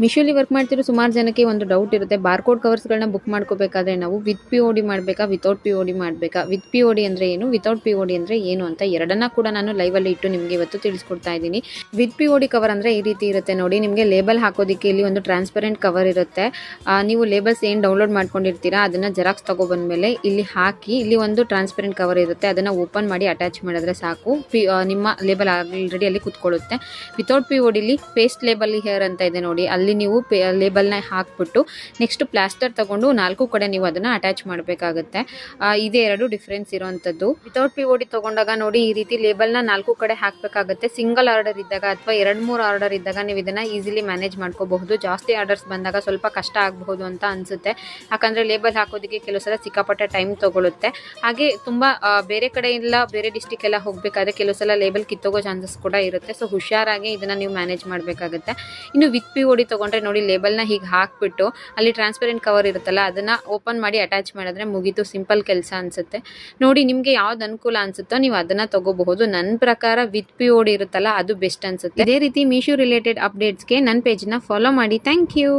ಮಿಶೋಲಿ work ಮಾಡ್ತಿರೋ ಸುಮಾರು ಜನಕ್ಕೆ ಒಂದು ಡೌಟ್ ಇರುತ್ತೆ, ಬಾರ್ಕೋಡ್ ಕವರ್ಸ್ಗಳನ್ನ ಬುಕ್ ಮಾಡ್ಕೋಬೇಕಾದ್ರೆ ನಾವು ವಿತ್ POD ಮಾಡಬೇಕಾ ವಿತೌಟ್ POD ಮಾಡಬೇಕಾ, ವಿತ್ POD ಅಂದರೆ ಏನು, ವಿತೌಟ್ POD ಅಂದರೆ ಏನು ಅಂತ ಎರಡನ್ನ ಕೂಡ ನಾನು ಲೈವಲ್ಲಿ ಇಟ್ಟು ನಿಮಗೆ ಇವತ್ತು ತಿಳಿಸ್ಕೊಡ್ತಾ ಇದ್ದೀನಿ. ವಿತ್ POD ಕವರ್ ಅಂದರೆ ಈ ರೀತಿ ಇರುತ್ತೆ ನೋಡಿ. ನಿಮಗೆ ಲೇಬಲ್ ಹಾಕೋದಕ್ಕೆ ಇಲ್ಲಿ ಒಂದು ಟ್ರಾನ್ಸ್ಪರೆಂಟ್ ಕವರ್ ಇರುತ್ತೆ. ನೀವು ಲೇಬಲ್ಸ್ ಏನು ಡೌನ್ಲೋಡ್ ಮಾಡ್ಕೊಂಡಿರ್ತೀರಾ ಅದನ್ನು ಜೆರಾಕ್ಸ್ ತೊಗೊಬಂದ್ಮೇಲೆ ಇಲ್ಲಿ ಹಾಕಿ, ಇಲ್ಲಿ ಒಂದು ಟ್ರಾನ್ಸ್ಪರೆಂಟ್ ಕವರ್ ಇರುತ್ತೆ, ಅದನ್ನು ಓಪನ್ ಮಾಡಿ ಅಟ್ಯಾಚ್ ಮಾಡಿದ್ರೆ ಸಾಕು, ನಿಮ್ಮ ಲೇಬಲ್ ಆಲ್ರೆಡಿ ಅಲ್ಲಿ ಕುತ್ಕೊಳ್ಳುತ್ತೆ. ವಿತೌಟ್ PODಲಿ ಪೇಸ್ಟ್ ಲೇಬಲ್ ಹೇರ್ ಅಂತ ಇದೆ ನೋಡಿ, ಅಲ್ಲಿ ನೀವು ಲೇಬಲ್ನ ಹಾಕ್ಬಿಟ್ಟು ನೆಕ್ಸ್ಟ್ ಪ್ಲಾಸ್ಟರ್ ತಗೊಂಡು 4 ಕಡೆ ನೀವು ಅದನ್ನ ಅಟ್ಯಾಚ್ ಮಾಡಬೇಕಾಗುತ್ತೆ. ಇದೇ ಎರಡು ಡಿಫ್ರೆನ್ಸ್ ಇರುವಂತದ್ದು. ವಿತೌಟ್ POD ತಗೊಂಡಾಗ ನೋಡಿ ಈ ರೀತಿ ಲೇಬಲ್ನ 4 ಕಡೆ ಹಾಕಬೇಕಾಗುತ್ತೆ. ಸಿಂಗಲ್ ಆರ್ಡರ್ ಇದ್ದಾಗ ಅಥವಾ 2-3 ಆರ್ಡರ್ ಇದ್ದಾಗ ನೀವು ಇದನ್ನ ಈಸಿಲಿ ಮ್ಯಾನೇಜ್ ಮಾಡ್ಕೋಬಹುದು. ಜಾಸ್ತಿ ಆರ್ಡರ್ಸ್ ಬಂದಾಗ ಸ್ವಲ್ಪ ಕಷ್ಟ ಆಗಬಹುದು ಅಂತ ಅನ್ಸುತ್ತೆ, ಯಾಕಂದ್ರೆ ಲೇಬಲ್ ಹಾಕೋದಕ್ಕೆ ಕೆಲವು ಸಲ ಸಿಕ್ಕಾಪಟ್ಟೆ ಟೈಮ್ ತಗೊಳುತ್ತೆ. ಹಾಗೆ ತುಂಬಾ ಬೇರೆ ಕಡೆ ಇಲ್ಲ, ಬೇರೆ ಡಿಸ್ಟಿಕ್ ಎಲ್ಲ ಹೋಗಬೇಕಾದ್ರೆ ಕೆಲವು ಸಲ ಲೇಬಲ್ ಕಿತ್ತೋಗೋ ಚಾನ್ಸಸ್ ಕೂಡ ಇರುತ್ತೆ. ಸೊ ಹುಷಾರಾಗಿ ಇದನ್ನ ನೀವು ಮ್ಯಾನೇಜ್ ಮಾಡಬೇಕಾಗುತ್ತೆ. ಇನ್ನು ವಿತ್ POD ತಗೊಂಡ್ರೆ ನೋಡಿ, ಲೇಬಲ್ನ ಹೀಗೆ ಹಾಕ್ಬಿಟ್ಟು ಅಲ್ಲಿ ಟ್ರಾನ್ಸ್ಪರೆಂಟ್ ಕವರ್ ಇರುತ್ತಲ್ಲ ಅದನ್ನ ಓಪನ್ ಮಾಡಿ ಅಟ್ಯಾಚ್ ಮಾಡಿದ್ರೆ ಮುಗೀತು. ಸಿಂಪಲ್ ಕೆಲಸ ಅನ್ಸುತ್ತೆ ನೋಡಿ. ನಿಮಗೆ ಯಾವ್ದು ಅನುಕೂಲ ಅನ್ಸುತ್ತೋ ನೀವು ಅದನ್ನ ತಗೋಬಹುದು. ನನ್ನ ಪ್ರಕಾರ ವಿತ್ POD ಇರುತ್ತಲ್ಲ ಅದು ಬೆಸ್ಟ್ ಅನ್ಸುತ್ತೆ. ಇದೇ ರೀತಿ ಮೀಶೋ ರಿಲೇಟೆಡ್ ಅಪ್ಡೇಟ್ಸ್ಗೆ ನನ್ನ ಪೇಜ್ನ ಫಾಲೋ ಮಾಡಿ. Thank you.